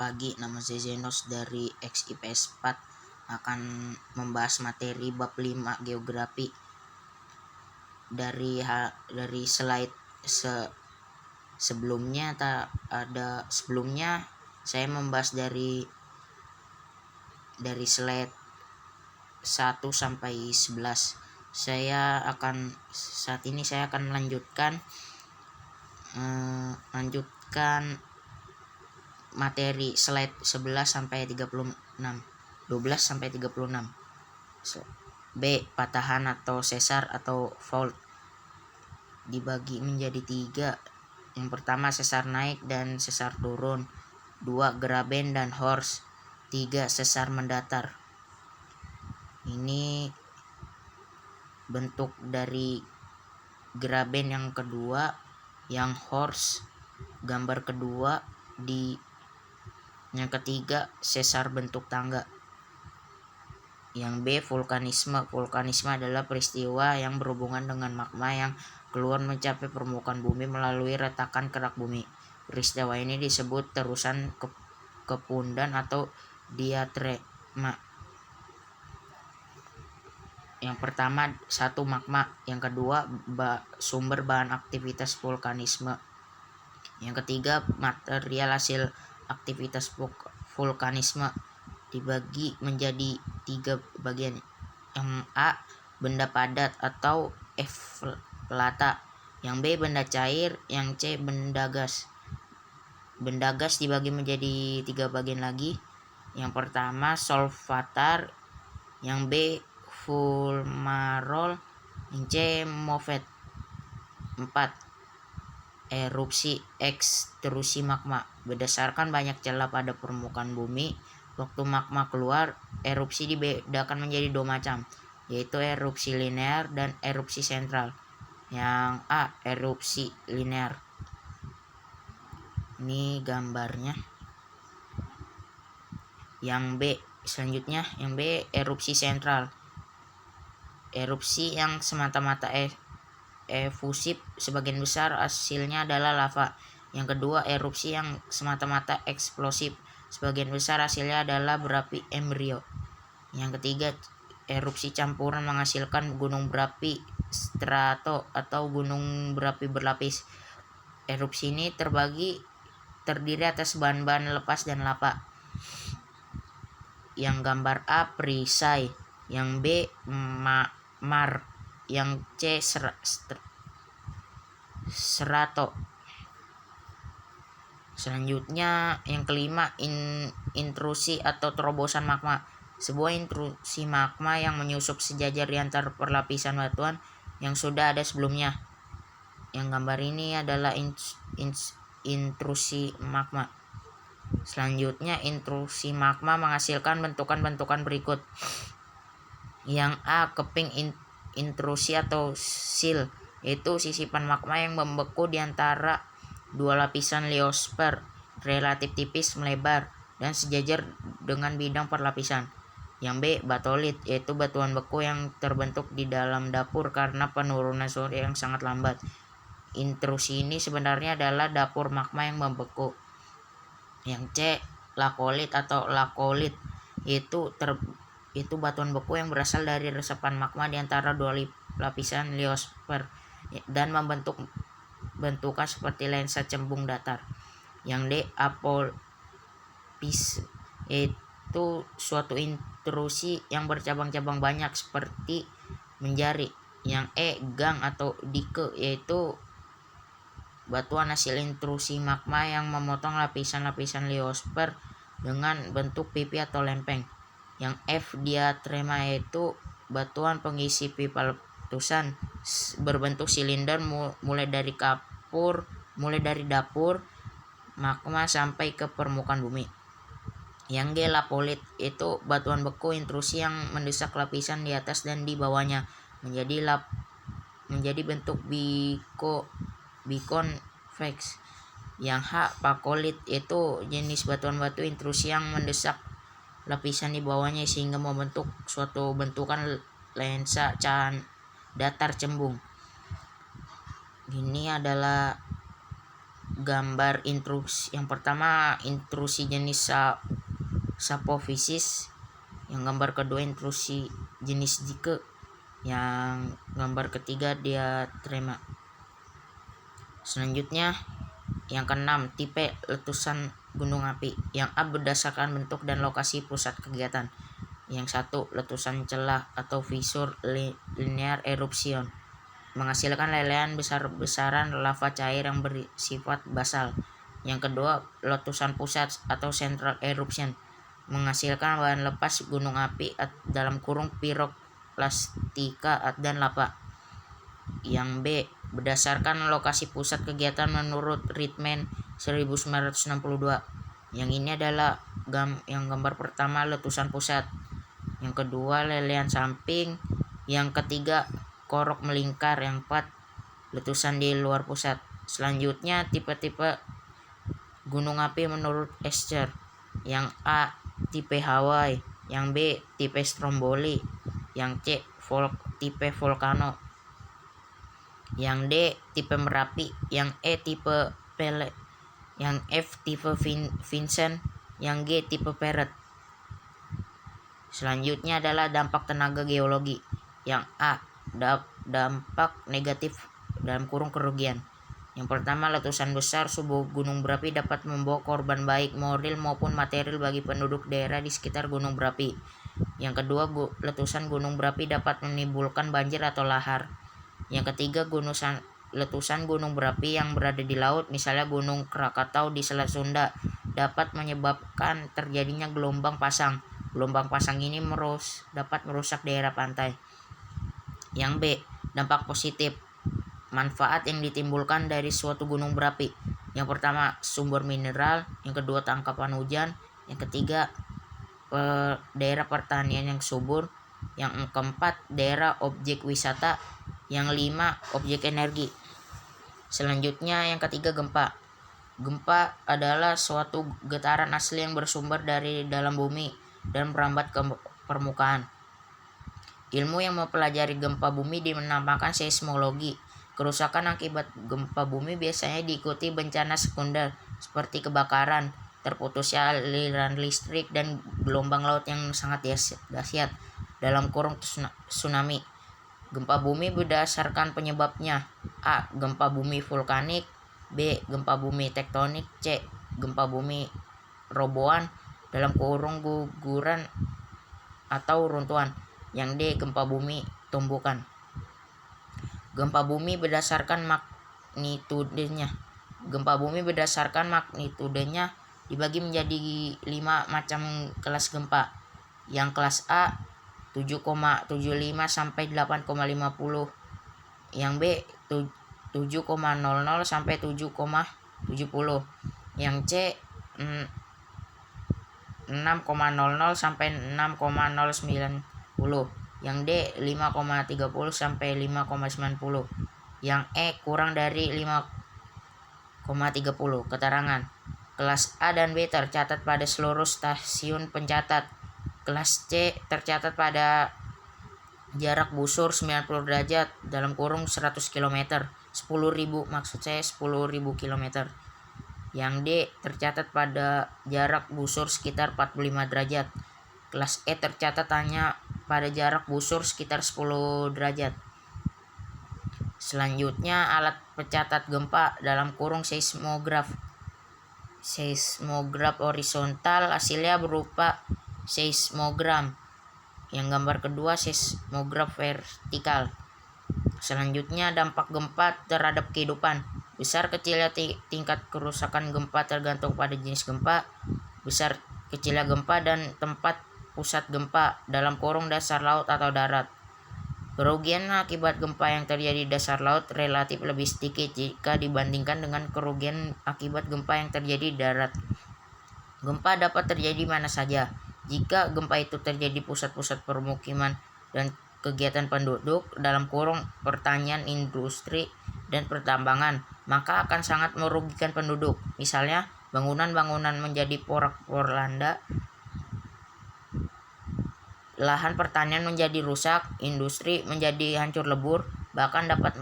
pagi, nama saya Zenos dari XIPS 4 akan membahas materi bab 5 geografi. Dari slide sebelumnya saya membahas dari slide 1 sampai 11. Saat ini saya akan melanjutkan materi slide 11 sampai 36. 12 sampai 36. B. Patahan atau sesar atau fault dibagi menjadi 3. Yang pertama sesar naik dan sesar turun. 2. Graben dan horst. 3. Sesar mendatar. Ini bentuk dari graben yang kedua, yang horst gambar kedua, yang ketiga sesar bentuk tangga. Yang B. Vulkanisme. Vulkanisme adalah peristiwa yang berhubungan dengan magma yang keluar mencapai permukaan bumi melalui retakan kerak bumi. Peristiwa ini disebut terusan kepundan atau diatrema. Yang pertama 1. Magma. Yang kedua sumber bahan aktivitas vulkanisme. Yang ketiga material hasil aktivitas vulkanisme dibagi menjadi 3 bagian. Yang A. Benda padat atau eflata. Yang B. Benda cair. Yang C. Benda gas. Benda gas dibagi menjadi 3 bagian lagi. Yang pertama solvatar. Yang B. fulmarol. Yang C. movet. 4. Erupsi ekstrusi magma. Berdasarkan banyak celah pada permukaan bumi, waktu magma keluar, erupsi dibedakan menjadi 2 macam, yaitu erupsi linear dan erupsi sentral. Yang A. Erupsi linear. Ini gambarnya. Yang B. Selanjutnya, yang B. Erupsi sentral. Erupsi yang semata-mata efusif, sebagian besar hasilnya adalah lava. Yang kedua, erupsi yang semata-mata eksplosif, sebagian besar hasilnya adalah berapi embrio. Yang ketiga, erupsi campuran menghasilkan gunung berapi strato atau gunung berapi berlapis. Erupsi ini terdiri atas bahan-bahan lepas dan lava. Yang gambar A. perisai. Yang B. mar. Yang C. serato. Selanjutnya yang kelima, intrusi atau terobosan magma. Sebuah intrusi magma yang menyusup sejajar di antara perlapisan batuan yang sudah ada sebelumnya. Yang gambar ini adalah intrusi magma. Selanjutnya intrusi magma menghasilkan bentukan-bentukan berikut. Yang A. Keping intrusi atau sil, yaitu sisipan magma yang membeku di antara 2 lapisan liosfer relatif tipis, melebar, dan sejajar dengan bidang perlapisan. Yang B. Batolit, yaitu batuan beku yang terbentuk di dalam dapur karena penurunan suhu yang sangat lambat. Intrusi ini sebenarnya adalah dapur magma yang membeku. Yang C. Lakolit atau lakolit, yaitu batuan beku yang berasal dari resapan magma di antara 2 lapisan liosfer dan membentuk bentukan seperti lensa cembung datar. Yang D. Apopis, yaitu suatu intrusi yang bercabang-cabang banyak seperti menjari. Yang E. Gang atau dike, yaitu batuan hasil intrusi magma yang memotong lapisan-lapisan liosfer dengan bentuk pipi atau lempeng. Yang F. Diatrema, yaitu batuan pengisi pipa letusan berbentuk silinder mulai dari dapur magma sampai ke permukaan bumi. Yang G. Lapolit, itu batuan beku intrusi yang mendesak lapisan di atas dan di bawahnya menjadi bentuk biconvex. Yang H. Pakolit, itu jenis batuan batu intrusi yang mendesak lapisan di bawahnya sehingga membentuk suatu bentukan lensa datar cembung. Ini adalah gambar intrusi. Yang pertama intrusi jenis sapofisis, yang gambar kedua intrusi jenis Dike, yang gambar ketiga diatrema. Selanjutnya yang keenam, tipe letusan gunung api. Yang A berdasarkan bentuk dan lokasi pusat kegiatan. Yang satu, letusan celah atau fissure linear eruption, menghasilkan lelehan besar-besaran lava cair yang bersifat basal. Yang kedua, letusan pusat atau central eruption, menghasilkan bahan lepas gunung api dalam kurung piroklastika dan lava. Yang B, berdasarkan lokasi pusat kegiatan menurut Ritman 1962. Yang ini adalah yang gambar pertama letusan pusat, yang kedua lelehan samping, yang ketiga korok melingkar, yang keempat letusan di luar pusat. Selanjutnya tipe-tipe gunung api menurut Escher. Yang A tipe Hawaii, yang B tipe Stromboli, yang C tipe volcano, yang D tipe Merapi, yang E tipe Pele, yang F tipe Vincent, yang G tipe Peret. Selanjutnya adalah dampak tenaga geologi. Yang A, dampak negatif dalam kurung kerugian. Yang pertama, letusan besar sebuah gunung berapi dapat membawa korban baik moral maupun material bagi penduduk daerah di sekitar gunung berapi. Yang kedua, letusan gunung berapi dapat menimbulkan banjir atau lahar. Yang ketiga, letusan gunung berapi yang berada di laut, misalnya Gunung Krakatau di Selat Sunda, dapat menyebabkan terjadinya gelombang pasang. Gelombang pasang ini dapat merusak daerah pantai. Yang B, dampak positif, manfaat yang ditimbulkan dari suatu gunung berapi. Yang pertama, sumber mineral. Yang kedua, tangkapan hujan. Yang ketiga, daerah pertanian yang subur. Yang keempat, daerah objek wisata. Yang lima, objek energi. Selanjutnya yang ketiga, gempa. Gempa adalah suatu getaran asli yang bersumber dari dalam bumi dan merambat ke permukaan. Ilmu yang mempelajari gempa bumi dinamakan seismologi. Kerusakan akibat gempa bumi biasanya diikuti bencana sekunder seperti kebakaran, terputusnya aliran listrik, dan gelombang laut yang sangat dahsyat dalam kurung tsunami. Gempa bumi berdasarkan penyebabnya: A. Gempa bumi vulkanik, B. Gempa bumi tektonik, C. Gempa bumi robohan dalam kurung guguran atau runtuhan, yang D. Gempa bumi tumbukan. Gempa bumi berdasarkan magnitudenya. Gempa bumi berdasarkan magnitudenya dibagi menjadi 5 macam kelas gempa. Yang kelas A 7,75 sampai 8,50. Yang B 7,00 sampai 7,70. Yang C 6,00 sampai 6,090. Yang D 5,30 sampai 5,90. Yang E kurang dari 5,30. Keterangan. Kelas A dan B tercatat pada seluruh stasiun pencatat. Kelas C tercatat pada jarak busur 90 derajat dalam kurung 100 km. 10.000, maksud saya 10.000 km. Yang D tercatat pada jarak busur sekitar 45 derajat. Kelas E tercatat hanya pada jarak busur sekitar 10 derajat. Selanjutnya, alat pencatat gempa dalam kurung seismograf. Seismograf horizontal hasilnya berupa seismogram. Yang gambar kedua, seismograf vertikal. Selanjutnya, dampak gempa terhadap kehidupan. Besar kecilnya tingkat kerusakan gempa tergantung pada jenis gempa, besar kecilnya gempa, dan tempat pusat gempa dalam kurung dasar laut atau darat. Kerugian akibat gempa yang terjadi di dasar laut relatif lebih sedikit jika dibandingkan dengan kerugian akibat gempa yang terjadi di darat. Gempa dapat terjadi mana saja. Jika gempa itu terjadi pusat-pusat permukiman dan kegiatan penduduk dalam kurung pertanian, industri, dan pertambangan, maka akan sangat merugikan penduduk. Misalnya, bangunan-bangunan menjadi porak-poranda, lahan pertanian menjadi rusak, industri menjadi hancur lebur, bahkan dapat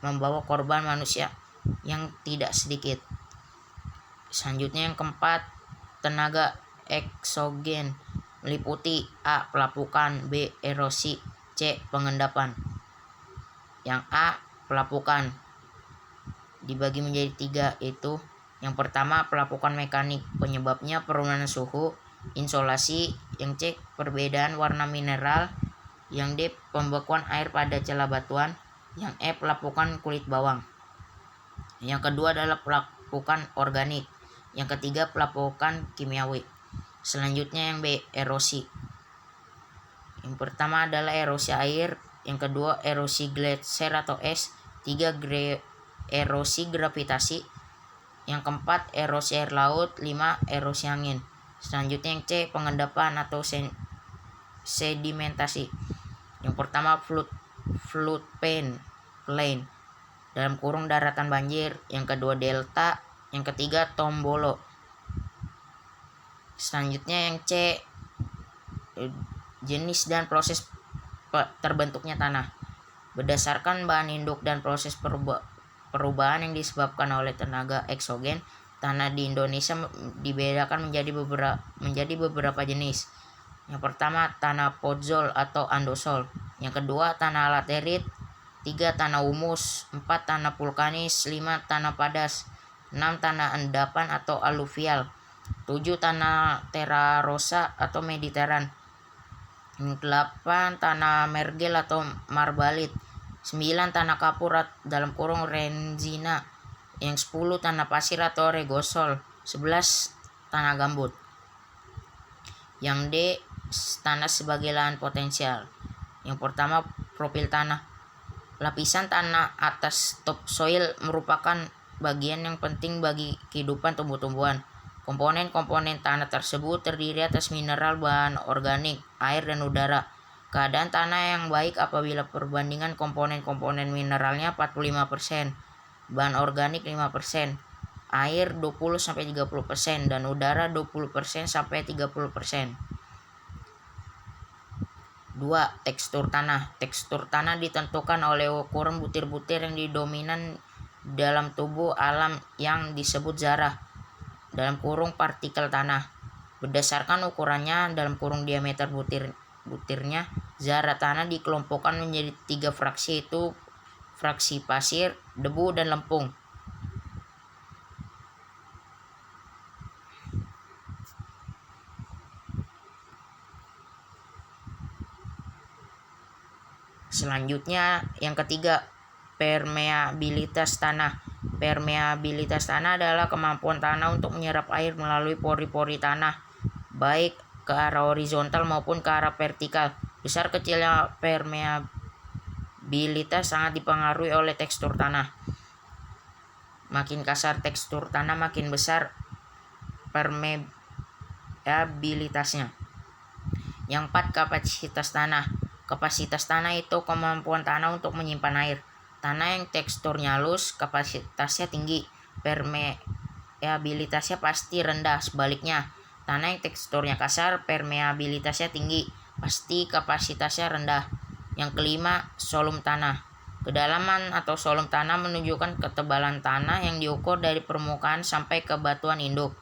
membawa korban manusia yang tidak sedikit. Selanjutnya yang keempat, tenaga eksogen meliputi A. Pelapukan, B. Erosi, C. Pengendapan. Yang A. Pelapukan dibagi menjadi 3, yaitu yang pertama pelapukan mekanik, penyebabnya penurunan suhu, insolasi. Yang C. Perbedaan warna mineral. Yang D. Pembekuan air pada celah batuan. Yang E. Pelapukan kulit bawang. Yang kedua adalah pelapukan organik. Yang ketiga pelapukan kimiawi. Selanjutnya yang B. Erosi. Yang pertama adalah erosi air, yang kedua erosi gletser atau es, 3 erosi gravitasi, yang keempat erosi air laut, 5 erosi angin. Selanjutnya yang C. Pengendapan atau sedimentasi. Yang pertama floodplain dalam kurung daratan banjir, yang kedua delta, yang ketiga tombolo. Selanjutnya yang C. Jenis dan proses terbentuknya tanah. Berdasarkan bahan induk dan proses perubahan yang disebabkan oleh tenaga eksogen, tanah di Indonesia dibedakan menjadi beberapa jenis. Yang pertama tanah podzol atau andosol, yang kedua tanah laterit, 3 tanah humus, 4 tanah vulkanis, 5 tanah padas, 6 tanah endapan atau aluvial, 7 tanah terra rosa atau mediteran, 8 tanah mergel atau marbalit, 9 tanah kapur dalam kurung renzina, yang 10 tanah pasir atau regosol, 11 tanah gambut. Yang D. Tanah sebagai lahan potensial. Yang pertama profil tanah. Lapisan tanah atas topsoil merupakan bagian yang penting bagi kehidupan tumbuh-tumbuhan. Komponen-komponen tanah tersebut terdiri atas mineral, bahan organik, air, dan udara. Keadaan tanah yang baik apabila perbandingan komponen-komponen mineralnya 45%, bahan organik 5%, air 20-30%, dan udara 20-30%. 2. Tekstur tanah. Tekstur tanah ditentukan oleh ukuran butir-butir yang dominan dalam tubuh alam yang disebut zarah dalam kurung partikel tanah. Berdasarkan ukurannya dalam kurung diameter butirnya, zarah tanah dikelompokkan menjadi 3 fraksi, yaitu fraksi pasir, debu, dan lempung. Selanjutnya yang ketiga, permeabilitas tanah. Permeabilitas tanah adalah kemampuan tanah untuk menyerap air melalui pori-pori tanah, baik ke arah horizontal maupun ke arah vertikal. Besar kecilnya permeabilitas sangat dipengaruhi oleh tekstur tanah. Makin kasar tekstur tanah, makin besar permeabilitasnya. Yang 4. Kapasitas tanah. Kapasitas tanah itu kemampuan tanah untuk menyimpan air. Tanah yang teksturnya halus, kapasitasnya tinggi, permeabilitasnya pasti rendah. Sebaliknya, tanah yang teksturnya kasar, permeabilitasnya tinggi, pasti kapasitasnya rendah. Yang kelima, solum tanah. Kedalaman atau solum tanah menunjukkan ketebalan tanah yang diukur dari permukaan sampai ke batuan induk.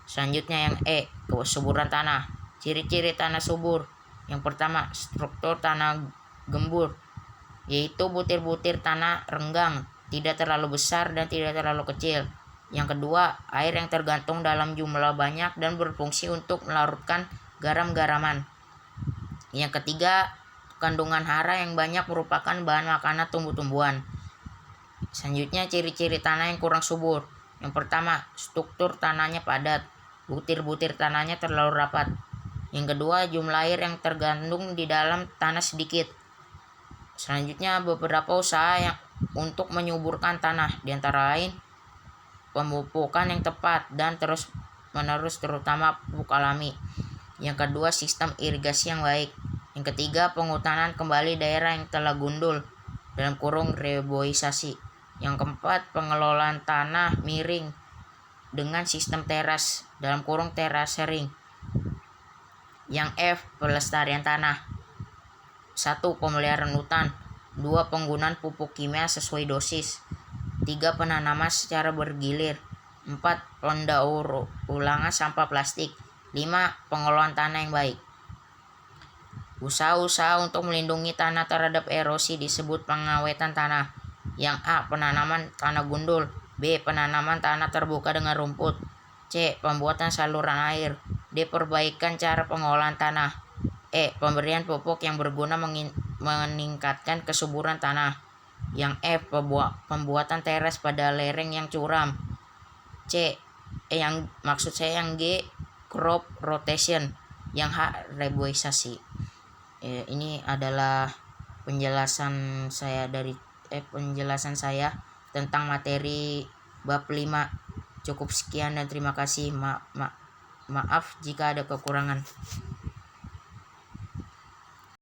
Selanjutnya yang E, kesuburan tanah. Ciri-ciri tanah subur. Yang pertama, struktur tanah gembur, yaitu butir-butir tanah renggang, tidak terlalu besar dan tidak terlalu kecil. Yang kedua, air yang tergantung dalam jumlah banyak dan berfungsi untuk melarutkan garam-garaman. Yang ketiga, kandungan hara yang banyak merupakan bahan makanan tumbuh-tumbuhan. Selanjutnya, ciri-ciri tanah yang kurang subur. Yang pertama, struktur tanahnya padat, butir-butir tanahnya terlalu rapat. Yang kedua, jumlah air yang tergandung di dalam tanah sedikit. Selanjutnya, beberapa usaha untuk menyuburkan tanah, di antara lain pemupukan yang tepat dan terus-menerus, terutama pupuk alami. Yang kedua, sistem irigasi yang baik. Yang ketiga, penghutanan kembali daerah yang telah gundul, dalam kurung reboisasi. Yang keempat, pengelolaan tanah miring dengan sistem teras, dalam kurung terasering. Yang F, pelestarian tanah. 1. Pemeliharaan hutan. 2. Penggunaan pupuk kimia sesuai dosis. 3. Penanaman secara bergilir. 4. Pendaur ulangan sampah plastik. 5. Pengelolaan tanah yang baik. Usaha-usaha untuk melindungi tanah terhadap erosi disebut pengawetan tanah. Yang A. Penanaman tanah gundul. B. Penanaman tanah terbuka dengan rumput. C. Pembuatan saluran air. D. Perbaikan cara pengolahan tanah. E. Pemberian pupuk yang berguna meningkatkan kesuburan tanah. Yang F. Pembuatan teras pada lereng yang curam. Yang maksud saya yang G. Crop rotation. Yang H. reboisasi. Ini adalah penjelasan saya tentang materi bab 5. Cukup sekian dan terima kasih. Maaf jika ada kekurangan.